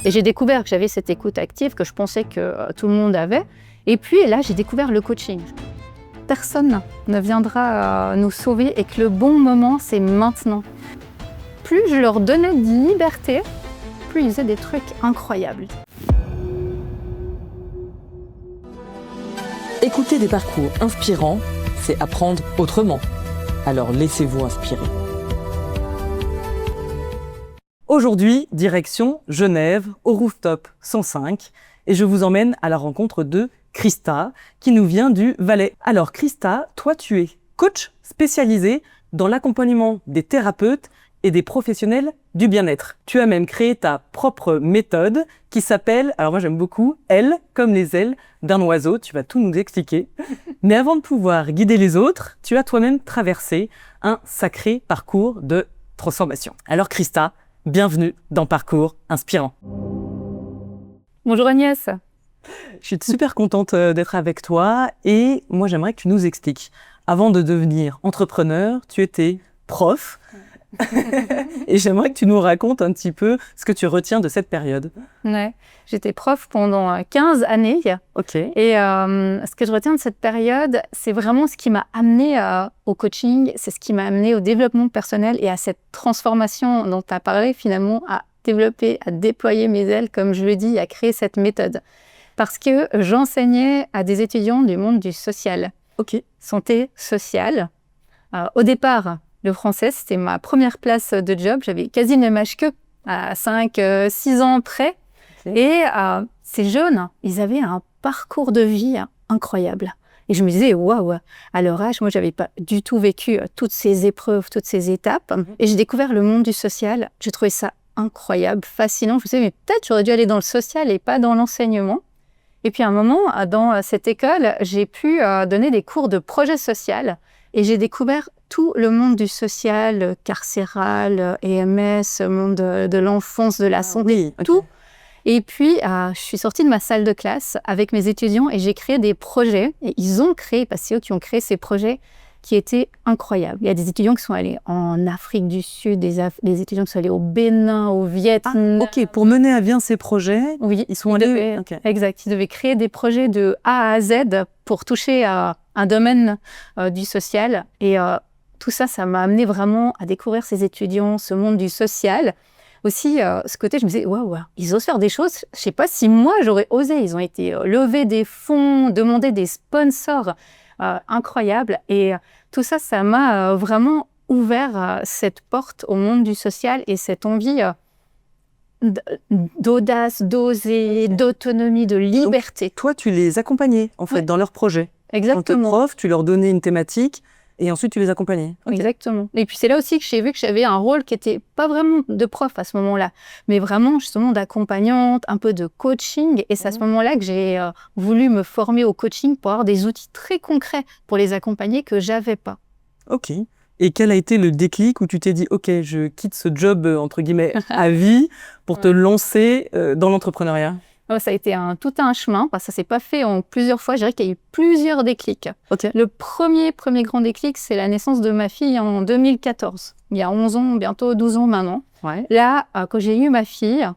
Et j'ai découvert que j'avais cette écoute active que je pensais que tout le monde avait. Et puis là, j'ai découvert le coaching. Personne ne viendra nous sauver et que le bon moment, c'est maintenant. Plus je leur donnais de liberté, plus ils faisaient des trucs incroyables. Écouter des parcours inspirants, c'est apprendre autrement. Alors laissez-vous inspirer. Aujourd'hui, direction Genève, au Rooftop 105, et je vous emmène à la rencontre de Christa, qui nous vient du Valais. Alors Christa, toi tu es coach spécialisé dans l'accompagnement des thérapeutes et des professionnels du bien-être. Tu as même créé ta propre méthode qui s'appelle, alors moi j'aime beaucoup, ailes comme les ailes d'un oiseau, tu vas tout nous expliquer. Mais avant de pouvoir guider les autres, tu as toi-même traversé un sacré parcours de transformation. Alors Christa, bienvenue dans Parcours Inspirant. Bonjour Agnès. Je suis super contente d'être avec toi et moi j'aimerais que tu nous expliques. Avant de devenir entrepreneur, tu étais prof et j'aimerais que tu nous racontes un petit peu ce que tu retiens de cette période. Ouais, j'étais prof pendant 15 années. Ok. Et ce que je retiens de cette période, c'est vraiment ce qui m'a amené au coaching, c'est ce qui m'a amené au développement personnel et à cette transformation dont tu as parlé finalement, à développer, à déployer mes ailes, comme je le dis, à créer cette méthode. Parce que j'enseignais à des étudiants du monde du social. Ok. Santé sociale. Au départ, le français, c'était ma première place de job. J'avais quasi le même âge qu'eux, à 5-6 ans près. Okay. Et ces jeunes, ils avaient un parcours de vie incroyable. Et je me disais, waouh, à leur âge, moi, j'avais pas du tout vécu toutes ces épreuves, toutes ces étapes. Et j'ai découvert le monde du social. J'ai trouvé ça incroyable, fascinant. Je me disais, mais peut-être j'aurais dû aller dans le social et pas dans l'enseignement. Et puis à un moment, dans cette école, j'ai pu donner des cours de projet social et j'ai découvert tout le monde du social, carcéral, EMS, monde de l'enfance, de la santé, tout. Okay. Et puis, je suis sortie de ma salle de classe avec mes étudiants et j'ai créé des projets. Et ils ont créé, parce que c'est eux qui ont créé ces projets qui étaient incroyables. Il y a des étudiants qui sont allés en Afrique du Sud, des étudiants qui sont allés au Bénin, au Vietnam. Ah, ok, pour mener à bien ces projets, oui, ils sont allés... Okay. Exact, ils devaient créer des projets de A à Z pour toucher à un domaine du social. Et tout ça, ça m'a amené vraiment à découvrir ces étudiants, ce monde du social. Aussi, ce côté, je me disais, waouh, ils osent faire des choses. Je ne sais pas si moi, j'aurais osé. Ils ont été lever des fonds, demander des sponsors incroyables. Et tout ça, ça m'a vraiment ouvert cette porte au monde du social et cette envie d'audace, d'oser, d'autonomie, de liberté. Donc, toi, tu les accompagnais, en fait, dans leurs projets. Exactement. Quand tu es prof, tu leur donnais une thématique et ensuite tu les accompagnais. Okay. Exactement. Et puis c'est là aussi que j'ai vu que j'avais un rôle qui n'était pas vraiment de prof à ce moment-là, mais vraiment justement d'accompagnante, un peu de coaching. Et c'est à ce moment-là que j'ai voulu me former au coaching pour avoir des outils très concrets pour les accompagner que j'avais pas. Ok. Et quel a été le déclic où tu t'es dit, ok, je quitte ce job, entre guillemets, à vie pour te lancer dans l'entrepreneuriat? Ça a été tout un chemin, ça ne s'est pas fait en plusieurs fois, je dirais qu'il y a eu plusieurs déclics. Okay. Le premier grand déclic, c'est la naissance de ma fille en 2014, il y a 11 ans, bientôt 12 ans maintenant. Ouais. Là, quand j'ai eu ma fille,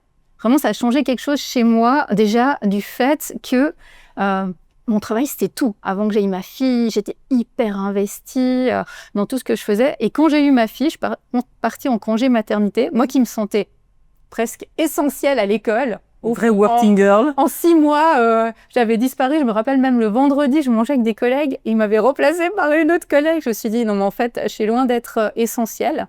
vraiment ça a changé quelque chose chez moi, déjà du fait que mon travail c'était tout. Avant que j'aie eu ma fille, j'étais hyper investie dans tout ce que je faisais. Et quand j'ai eu ma fille, je suis partie en congé maternité, moi qui me sentais presque essentielle à l'école. Vraie working girl. En 6 mois, j'avais disparu. Je me rappelle même le vendredi, je mangeais avec des collègues et ils m'avaient remplacée par une autre collègue. Je me suis dit, non mais en fait, je suis loin d'être essentielle.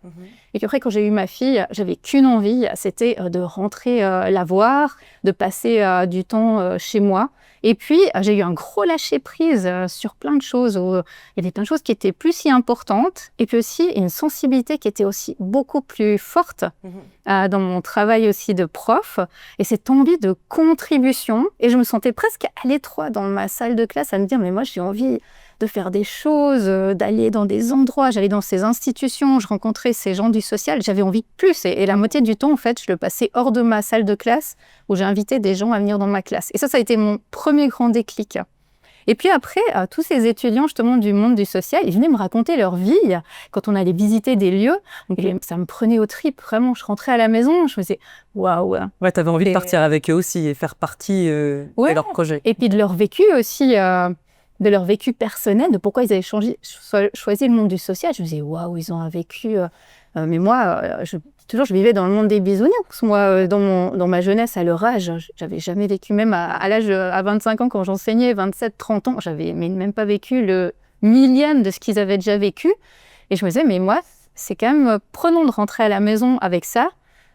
Et puis après, quand j'ai eu ma fille, j'avais qu'une envie, c'était de rentrer la voir, de passer du temps chez moi. Et puis, j'ai eu un gros lâcher-prise sur plein de choses. Il y avait plein de choses qui étaient plus si importantes. Et puis aussi, une sensibilité qui était aussi beaucoup plus forte dans mon travail aussi de prof. Et cette envie de contribution. Et je me sentais presque à l'étroit dans ma salle de classe à me dire, mais moi, j'ai envie de faire des choses, d'aller dans des endroits. J'allais dans ces institutions, je rencontrais ces gens du social. J'avais envie de plus. Et la moitié du temps, en fait, je le passais hors de ma salle de classe où j'ai invité des gens à venir dans ma classe. Et ça a été mon premier grand déclic. Et puis après, tous ces étudiants justement du monde du social, ils venaient me raconter leur vie quand on allait visiter des lieux. Donc, ça me prenait aux tripes, vraiment. Je rentrais à la maison, je me disais waouh. Ouais, t'avais envie de partir avec eux aussi et faire partie de leur projet. Et puis de leur vécu aussi, de leur vécu personnel, de pourquoi ils avaient choisi le monde du social. Je me disais waouh, ils ont un vécu. Mais moi, je vivais dans le monde des bisounours. Moi, dans ma jeunesse, à leur âge, j'avais jamais vécu, même à l'âge, à 25 ans, quand j'enseignais, 27, 30 ans, j'avais même pas vécu le millième de ce qu'ils avaient déjà vécu. Et je me disais, mais moi, c'est quand même prenant de rentrer à la maison avec ça.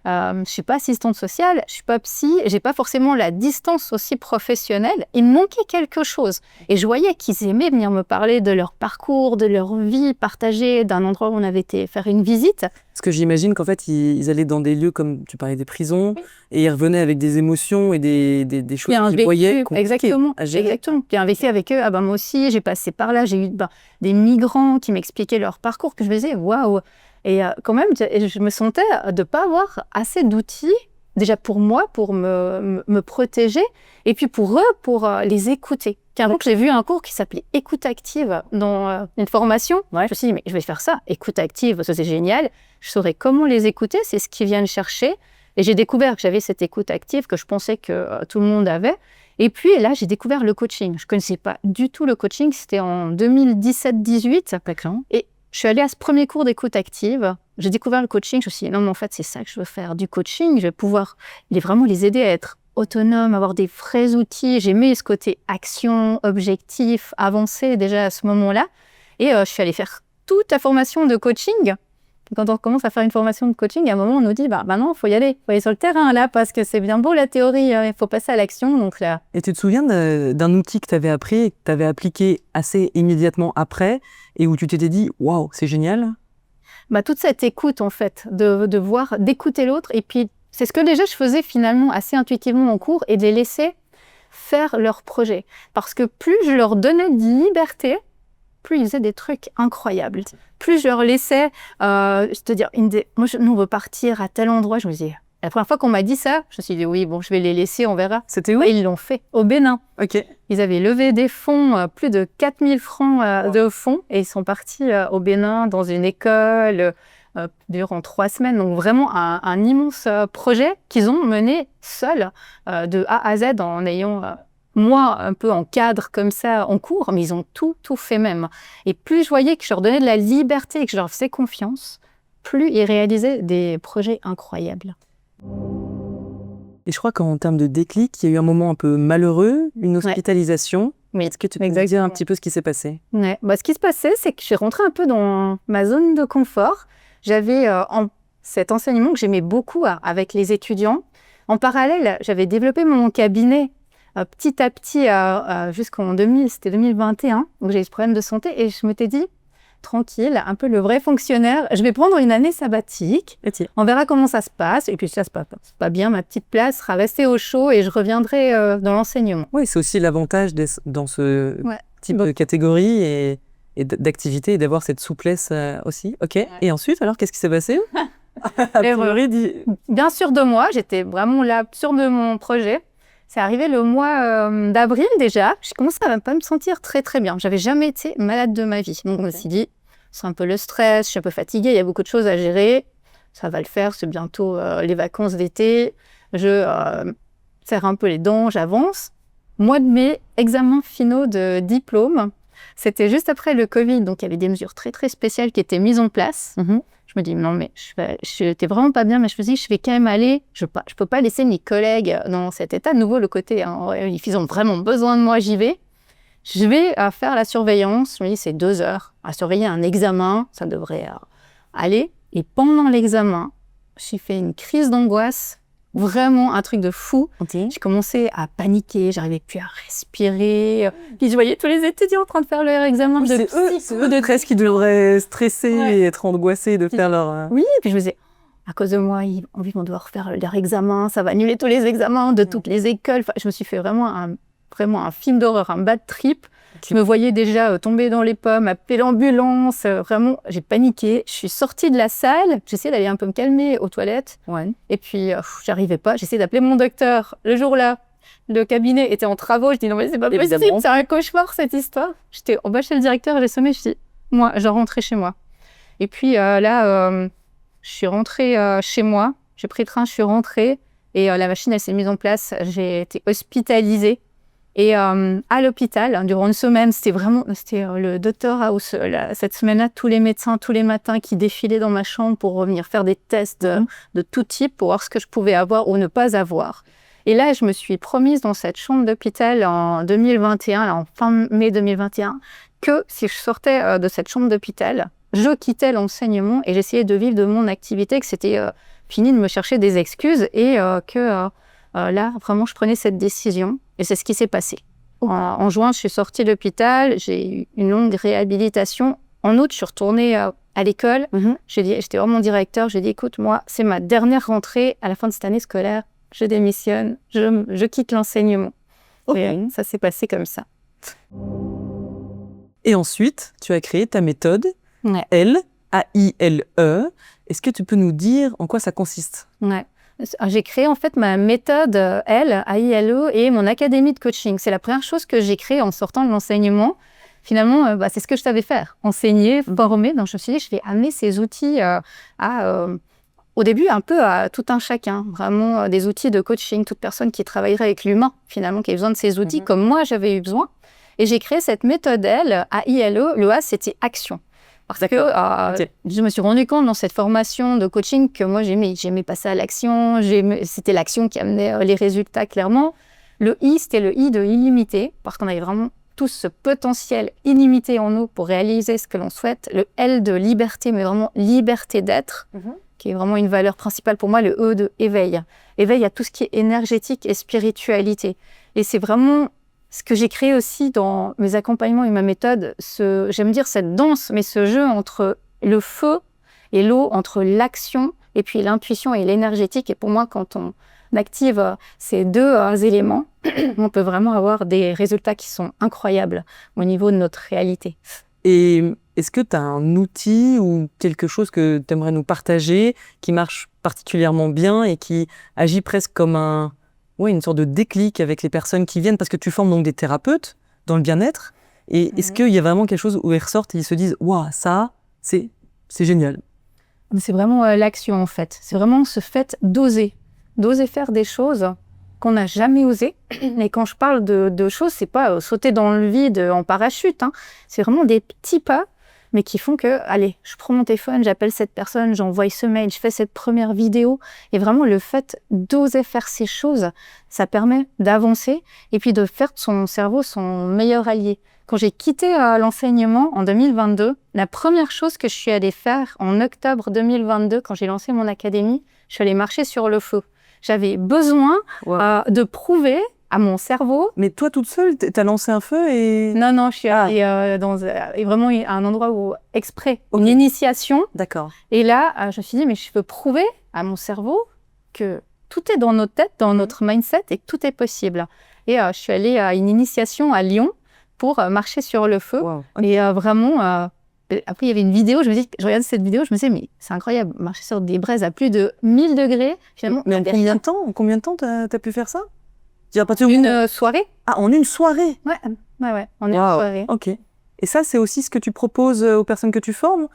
Je suis pas assistante sociale, je suis pas psy, j'ai pas forcément la distance aussi professionnelle. Il me manquait quelque chose. Et je voyais qu'ils aimaient venir me parler de leur parcours, de leur vie partagée, d'un endroit où on avait été faire une visite. Parce que j'imagine qu'en fait, ils allaient dans des lieux comme tu parlais des prisons, et ils revenaient avec des émotions et des choses qu'ils voyaient compliquées à gérer. Exactement. Puis un vécu avec eux, moi aussi, j'ai passé par là, j'ai eu des migrants qui m'expliquaient leur parcours, que je me disais, waouh. Et quand même, je me sentais de ne pas avoir assez d'outils, déjà pour moi, pour me protéger, et puis pour eux, pour les écouter. Donc, j'ai vu un cours qui s'appelait Écoute active dans une formation. Ouais, je me suis dit, mais je vais faire ça, écoute active, ça c'est génial. Je saurais comment les écouter, c'est ce qu'ils viennent chercher. Et j'ai découvert que j'avais cette écoute active que je pensais que tout le monde avait. Et puis là, j'ai découvert le coaching. Je ne connaissais pas du tout le coaching, c'était en 2017-18. Et je suis allée à ce premier cours d'écoute active. J'ai découvert le coaching. Je me suis dit, non, mais en fait, c'est ça que je veux faire, du coaching. Je vais pouvoir vraiment les aider à être autonomes, avoir des vrais outils. J'aimais ce côté action, objectif, avancé déjà à ce moment-là. Et je suis allée faire toute la formation de coaching. Quand on commence à faire une formation de coaching, à un moment, on nous dit, non, il faut y aller. Il faut aller sur le terrain, là, parce que c'est bien beau la théorie, il faut passer à l'action. Donc, là. Et tu te souviens d'un outil que tu avais appris et que tu avais appliqué assez immédiatement après et où tu t'étais dit, waouh, c'est génial? Toute cette écoute, en fait, d'écouter l'autre. Et puis, c'est ce que déjà je faisais finalement assez intuitivement en cours et de les laisser faire leur projet. Parce que plus je leur donnais de liberté, plus ils faisaient des trucs incroyables. Plus je leur laissais, c'est-à-dire, nous on veut partir à tel endroit, je me disais, la première fois qu'on m'a dit ça, je me suis dit, oui, bon, je vais les laisser, on verra. C'était où? Ils l'ont fait, au Bénin. Ok. Ils avaient levé des fonds, plus de 4000 francs de fonds, et ils sont partis au Bénin dans une école durant 3 semaines. Donc vraiment un immense projet qu'ils ont mené seuls, de A à Z, en ayant... moi, un peu en cadre comme ça, en cours, mais ils ont tout fait même. Et plus je voyais que je leur donnais de la liberté et que je leur faisais confiance, plus ils réalisaient des projets incroyables. Et je crois qu'en termes de déclic, il y a eu un moment un peu malheureux, une hospitalisation. Oui, est-ce que tu peux me dire un petit peu ce qui s'est passé? Ouais. Ce qui se passait, c'est que je suis rentrée un peu dans ma zone de confort. J'avais cet enseignement que j'aimais beaucoup avec les étudiants. En parallèle, j'avais développé mon cabinet petit à petit jusqu'en 2021, donc j'ai eu ce problème de santé et je m'étais dit, tranquille, un peu le vrai fonctionnaire, je vais prendre une année sabbatique, on verra comment ça se passe, et puis si ça se passe pas bien, ma petite place sera restée au chaud et je reviendrai dans l'enseignement. Oui, c'est aussi l'avantage dans ce type de catégorie et d'activité et d'avoir cette souplesse aussi. Ok. Ouais. Et ensuite, alors, qu'est-ce qui s'est passé? Bien sûr de moi, j'étais vraiment là, sûre de mon projet. C'est arrivé le mois d'avril déjà. Je commençais à pas me sentir très très bien. J'avais jamais été malade de ma vie. Donc je me suis dit, c'est un peu le stress, je suis un peu fatiguée, il y a beaucoup de choses à gérer. Ça va le faire, c'est bientôt les vacances d'été. Je serre un peu les dents, j'avance. Mois de mai, examen finaux de diplôme. C'était juste après le Covid, donc il y avait des mesures très très spéciales qui étaient mises en place. Je me dis, non, mais je n'étais vraiment pas bien, mais je me dis, je vais quand même aller. Je peux pas laisser mes collègues dans cet état. De nouveau, le côté, ils ont vraiment besoin de moi, j'y vais. Je vais faire la surveillance. Je me dis, c'est 2 heures à surveiller un examen. Ça devrait aller. Et pendant l'examen, j'ai fait une crise d'angoisse. Vraiment un truc de fou. J'ai commencé à paniquer, j'arrivais plus à respirer. Puis je voyais tous les étudiants en train de faire leur examen de psy. C'est eux de presque qui devraient stresser et être angoissés de faire leur... Oui, puis je me disais, à cause de moi, ils vont devoir faire leur examen, ça va annuler tous les examens de toutes les écoles. Enfin, je me suis fait vraiment un film d'horreur, un bad trip. Je me voyais déjà tomber dans les pommes, appeler l'ambulance. Vraiment, j'ai paniqué. Je suis sortie de la salle. J'essayais d'aller un peu me calmer aux toilettes. Et puis, j'arrivais pas. J'essayais d'appeler mon docteur le jour-là. Le cabinet était en travaux. Je dis non, mais c'est pas possible, Évidemment. c'est un cauchemar cette histoire. J'étais en bas chez le directeur, j'ai sonné, je dis moi, je rentrais chez moi. Et puis là, je suis rentrée chez moi, j'ai pris le train, je suis rentrée et la machine, elle s'est mise en place. J'ai été hospitalisée. Et à l'hôpital, durant une semaine, c'était le docteur House, cette semaine-là, tous les médecins, tous les matins qui défilaient dans ma chambre pour revenir faire des tests de tout type pour voir ce que je pouvais avoir ou ne pas avoir. Et là, je me suis promise dans cette chambre d'hôpital en 2021, là, en fin mai 2021, que si je sortais de cette chambre d'hôpital, je quittais l'enseignement et j'essayais de vivre de mon activité, que c'était fini de me chercher des excuses et que là, vraiment, je prenais cette décision. Et c'est ce qui s'est passé. En juin, je suis sortie de l'hôpital, j'ai eu une longue réhabilitation. En août, je suis retournée à l'école. J'étais voir mon directeur, j'ai dit, écoute, moi, c'est ma dernière rentrée à la fin de cette année scolaire. Je démissionne, je quitte l'enseignement. Et ça s'est passé comme ça. Et ensuite, tu as créé ta méthode, Ouais. AILE. Est-ce que tu peux nous dire en quoi ça consiste? Ouais. J'ai créé en fait ma méthode AILE et mon académie de coaching. C'est la première chose que j'ai créée en sortant de l'enseignement. Finalement, c'est ce que je savais faire, enseigner, former. Donc je me suis dit, je vais amener ces outils au début un peu à tout un chacun. Vraiment des outils de coaching, toute personne qui travaillerait avec l'humain, finalement, qui a besoin de ces outils comme moi j'avais eu besoin. Et j'ai créé cette méthode AILE. Le A, c'était action. Parce que je me suis rendu compte dans cette formation de coaching que moi j'aimais passer à l'action, c'était l'action qui amenait les résultats clairement. Le I, c'était le I de illimité, parce qu'on avait vraiment tous ce potentiel illimité en nous pour réaliser ce que l'on souhaite. Le L de liberté, mais vraiment liberté d'être, qui est vraiment une valeur principale pour moi. Le E de éveil. Éveil à tout ce qui est énergétique et spiritualité. Et c'est vraiment ce que j'ai créé aussi dans mes accompagnements et ma méthode, j'aime dire cette danse, mais ce jeu entre le feu et l'eau, entre l'action et puis l'intuition et l'énergétique. Et pour moi, quand on active ces deux éléments, on peut vraiment avoir des résultats qui sont incroyables au niveau de notre réalité. Et est-ce que tu as un outil ou quelque chose que tu aimerais nous partager qui marche particulièrement bien et qui agit presque comme une sorte de déclic avec les personnes qui viennent, parce que tu formes donc des thérapeutes dans le bien-être. Et est-ce qu'il y a vraiment quelque chose où ils ressortent et ils se disent « Waouh, ça, c'est génial ». C'est vraiment l'action en fait. C'est vraiment ce fait d'oser faire des choses qu'on n'a jamais osé. Et quand je parle de choses, c'est pas sauter dans le vide en parachute. C'est vraiment des petits pas, mais qui font que, allez, je prends mon téléphone, j'appelle cette personne, j'envoie ce mail, je fais cette première vidéo. Et vraiment, le fait d'oser faire ces choses, ça permet d'avancer et puis de faire de son cerveau son meilleur allié. Quand j'ai quitté l'enseignement en 2022, la première chose que je suis allée faire en octobre 2022, quand j'ai lancé mon académie, je suis allée marcher sur le feu. J'avais besoin de prouver à mon cerveau. Mais toi, toute seule, t'as lancé un feu et... Non, je suis allée dans vraiment un endroit où, exprès, une initiation. D'accord. Et là, je me suis dit, mais je veux prouver à mon cerveau que tout est dans notre tête, dans notre mindset et que tout est possible. Et je suis allée à une initiation à Lyon pour marcher sur le feu. Wow. Et vraiment... Après, il y avait une vidéo, je regardais cette vidéo, je me disais, mais c'est incroyable, marcher sur des braises à plus de 1000 degrés, finalement. Mais en combien de temps t'as pu faire ça? Une soirée. Ah, en une soirée? Ouais, en une soirée. Ok. Et ça, c'est aussi ce que tu proposes aux personnes que tu formes?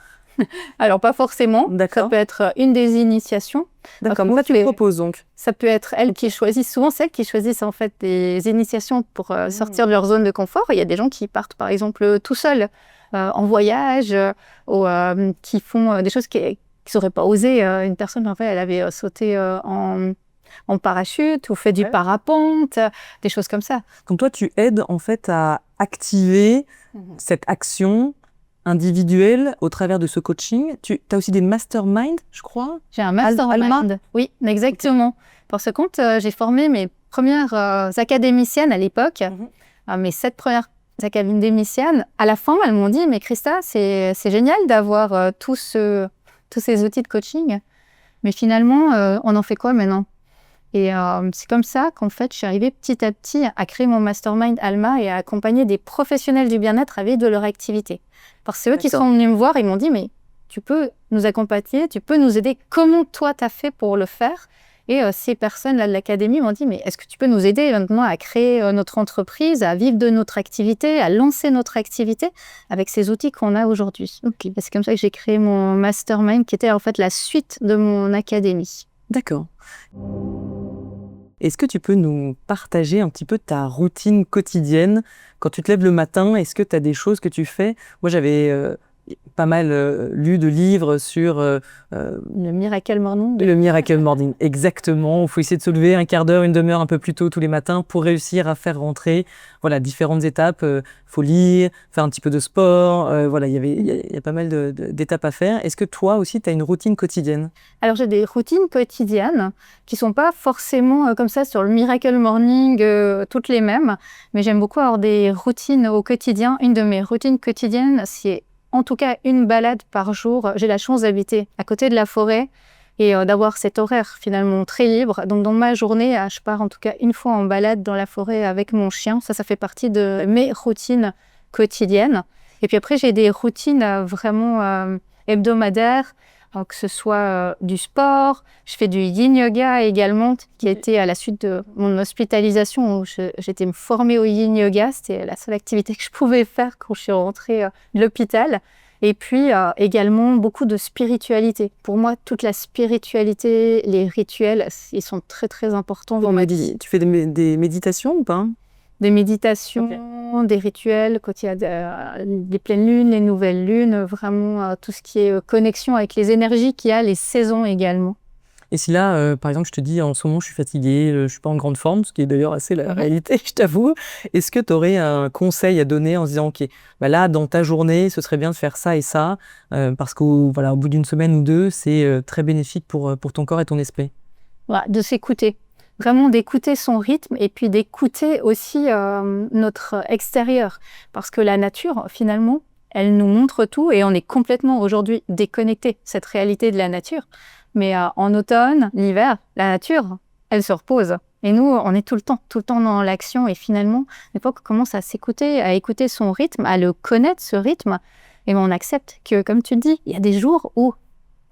Alors, pas forcément. D'accord. Ça peut être une des initiations. D'accord, moi, tu proposes donc. Ça peut être elles qui choisissent, souvent celles qui choisissent en fait des initiations pour sortir de leur zone de confort. Il y a des gens qui partent, par exemple, tout seuls. En voyage, ou qui font des choses qu'ils n'auraient pas osé. Une personne, en fait, elle avait sauté en parachute ou fait du parapente, des choses comme ça. Donc toi, tu aides en fait à activer cette action individuelle au travers de ce coaching. Tu as aussi des masterminds, je crois? J'ai un mastermind. Oui, exactement. Pour ce compte, j'ai formé mes premières académiciennes à l'époque, mes 7 premières académiciennes. À la fin, elles m'ont dit, mais Christa, c'est génial d'avoir tous ces outils de coaching, mais finalement, on en fait quoi maintenant? Et c'est comme ça qu'en fait, je suis arrivée petit à petit à créer mon mastermind Alma et à accompagner des professionnels du bien-être avec de leur activité. Parce que c'est eux qui sont venus me voir, ils m'ont dit, mais tu peux nous accompagner, tu peux nous aider. Comment toi, tu as fait pour le faire? Et ces personnes-là de l'académie m'ont dit, mais est-ce que tu peux nous aider maintenant à créer notre entreprise, à vivre de notre activité, à lancer notre activité avec ces outils qu'on a aujourd'hui. Ok. Et c'est comme ça que j'ai créé mon mastermind qui était en fait la suite de mon académie. D'accord. Est-ce que tu peux nous partager un petit peu ta routine quotidienne quand tu te lèves le matin? Est-ce que tu as des choses que tu fais? Moi, j'avais pas mal lu de livres sur Le Miracle Morning. le Miracle Morning. Exactement. Il faut essayer de se lever un quart d'heure, une demi-heure un peu plus tôt tous les matins pour réussir à faire rentrer voilà, différentes étapes. Faut lire, faire un petit peu de sport. Voilà, il y a pas mal d'étapes à faire. Est-ce que toi aussi, tu as une routine quotidienne? Alors, j'ai des routines quotidiennes qui ne sont pas forcément comme ça sur le Miracle Morning, toutes les mêmes, mais j'aime beaucoup avoir des routines au quotidien. Une de mes routines quotidiennes, c'est en tout cas une balade par jour. J'ai la chance d'habiter à côté de la forêt et d'avoir cet horaire finalement très libre. Donc, dans ma journée, je pars en tout cas une fois en balade dans la forêt avec mon chien. Ça fait partie de mes routines quotidiennes. Et puis après, j'ai des routines vraiment hebdomadaires. Que ce soit du sport, je fais du yin yoga également, qui a été à la suite de mon hospitalisation où j'étais me former au yin yoga. C'était la seule activité que je pouvais faire quand je suis rentrée de l'hôpital. Et puis également beaucoup de spiritualité. Pour moi, toute la spiritualité, les rituels, ils sont très très importants dans ma vie. Tu fais des méditations ou pas? Des méditations, des rituels, quand il y a des pleines lunes, les nouvelles lunes, vraiment tout ce qui est connexion avec les énergies qu'il y a, les saisons également. Et si là, par exemple, je te dis en ce moment, je suis fatiguée, je suis pas en grande forme, ce qui est d'ailleurs assez la réalité, je t'avoue, est-ce que tu aurais un conseil à donner en se disant, OK, bah là, dans ta journée, ce serait bien de faire ça et ça, parce qu'au voilà, au bout d'une semaine ou deux, c'est très bénéfique pour ton corps et ton esprit? Voilà, de s'écouter. Vraiment d'écouter son rythme et puis d'écouter aussi notre extérieur. Parce que la nature, finalement, elle nous montre tout et on est complètement aujourd'hui déconnecté, cette réalité de la nature. Mais en automne, l'hiver, la nature, elle se repose. Et nous, on est tout le temps dans l'action. Et finalement, une fois qu'on commence à s'écouter, à écouter son rythme, à le connaître, ce rythme, et on accepte que, comme tu le dis, il y a des jours où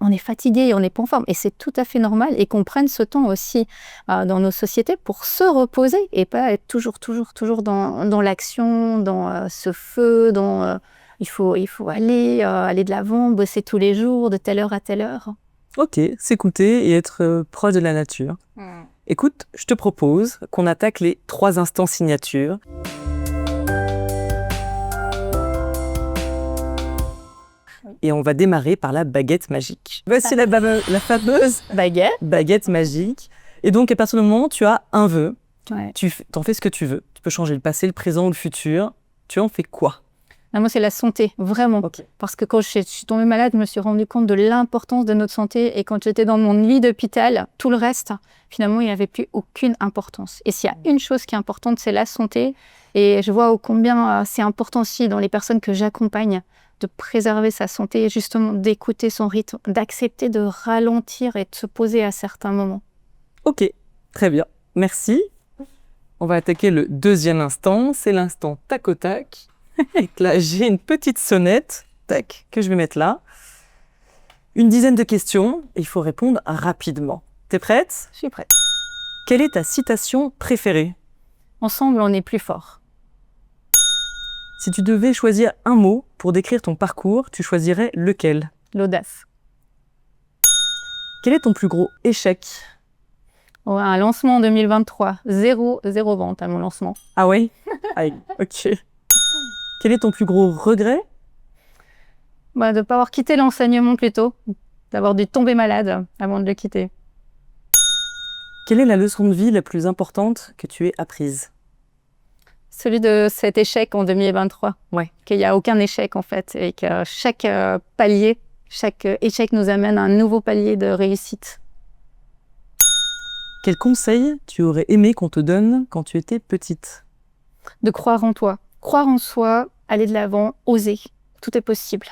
on est fatigué, on n'est pas en forme. Et c'est tout à fait normal. Et qu'on prenne ce temps aussi dans nos sociétés pour se reposer et pas être toujours dans l'action, dans ce feu, il faut aller de l'avant, bosser tous les jours, de telle heure à telle heure. Ok, s'écouter et être proche de la nature. Écoute, je te propose qu'on attaque les 3 instants signatures. Et on va démarrer par la baguette magique. Voici la fameuse baguette magique. Et donc, à partir du moment où tu as un vœu, tu t'en fais ce que tu veux. Tu peux changer le passé, le présent ou le futur. Tu en fais quoi? Moi, c'est la santé, vraiment. Okay. Parce que quand je suis tombée malade, je me suis rendu compte de l'importance de notre santé. Et quand j'étais dans mon lit d'hôpital, tout le reste, finalement, il n'y avait plus aucune importance. Et s'il y a une chose qui est importante, c'est la santé. Et je vois combien c'est important aussi dans les personnes que j'accompagne de préserver sa santé et justement d'écouter son rythme, d'accepter de ralentir et de se poser à certains moments. Ok, très bien. Merci. On va attaquer le 2e instant. C'est l'instant tac au tac. Et là, j'ai une petite sonnette, tac, que je vais mettre là. Une dizaine de questions et il faut répondre rapidement. T'es prête? Je suis prête. Quelle est ta citation préférée? Ensemble, on est plus fort. Si tu devais choisir un mot pour décrire ton parcours, tu choisirais lequel? L'audace. Quel est ton plus gros échec? Un lancement en 2023. Zéro vente à mon lancement. Ah ouais? Aïe, ok. Quel est ton plus gros regret? De ne pas avoir quitté l'enseignement plus tôt, d'avoir dû tomber malade avant de le quitter. Quelle est la leçon de vie la plus importante que tu aies apprise? Celui de cet échec en 2023. Ouais. Qu'il n'y a aucun échec en fait et que chaque palier, chaque échec nous amène à un nouveau palier de réussite. Quel conseil tu aurais aimé qu'on te donne quand tu étais petite? De croire en toi. Croire en soi, aller de l'avant, oser. Tout est possible.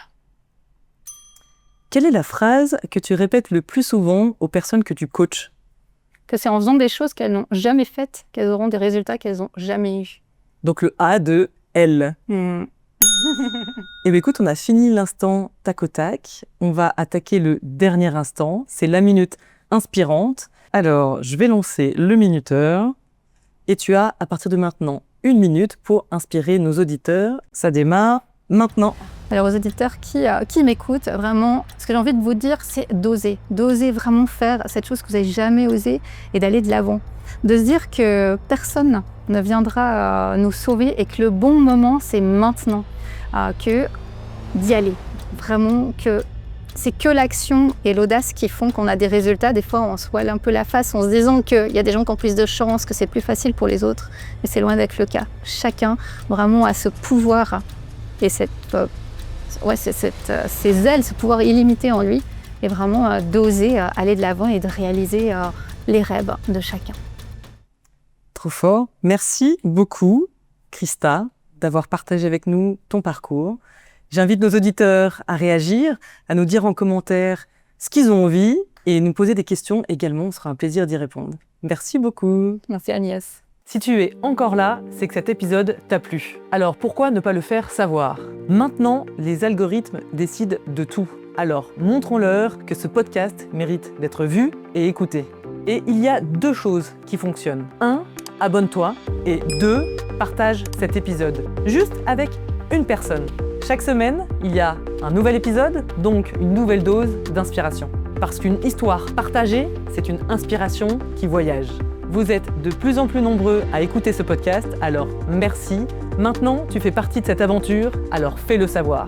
Quelle est la phrase que tu répètes le plus souvent aux personnes que tu coaches? Que c'est en faisant des choses qu'elles n'ont jamais faites qu'elles auront des résultats qu'elles n'ont jamais eus. Donc le A de L. Et bien écoute, on a fini l'instant tac au tac. On va attaquer le dernier instant. C'est la minute inspirante. Alors, je vais lancer le minuteur. Et tu as, à partir de maintenant, 1 minute pour inspirer nos auditeurs. Ça démarre maintenant. Alors aux auditeurs qui m'écoutent, vraiment, ce que j'ai envie de vous dire, c'est d'oser. D'oser vraiment faire cette chose que vous n'avez jamais osé et d'aller de l'avant. De se dire que personne ne viendra nous sauver et que le bon moment, c'est maintenant. Que d'y aller. Vraiment que c'est que l'action et l'audace qui font qu'on a des résultats. Des fois, on se voile un peu la face en se disant qu'il y a des gens qui ont plus de chance, que c'est plus facile pour les autres. Mais c'est loin d'être le cas. Chacun vraiment a ce pouvoir et ces ailes, ce pouvoir illimité en lui. Et vraiment d'oser aller de l'avant et de réaliser les rêves de chacun. Trop fort. Merci beaucoup, Christa, d'avoir partagé avec nous ton parcours. J'invite nos auditeurs à réagir, à nous dire en commentaire ce qu'ils ont envie et nous poser des questions également. Ce sera un plaisir d'y répondre. Merci beaucoup. Merci Agnès. Si tu es encore là, c'est que cet épisode t'a plu. Alors pourquoi ne pas le faire savoir ? Maintenant, les algorithmes décident de tout. Alors montrons-leur que ce podcast mérite d'être vu et écouté. Et il y a 2 choses qui fonctionnent. 1, abonne-toi. Et 2, partage cet épisode. Juste avec une personne. Chaque semaine, il y a un nouvel épisode, donc une nouvelle dose d'inspiration. Parce qu'une histoire partagée, c'est une inspiration qui voyage. Vous êtes de plus en plus nombreux à écouter ce podcast, alors merci. Maintenant, tu fais partie de cette aventure, alors fais-le savoir.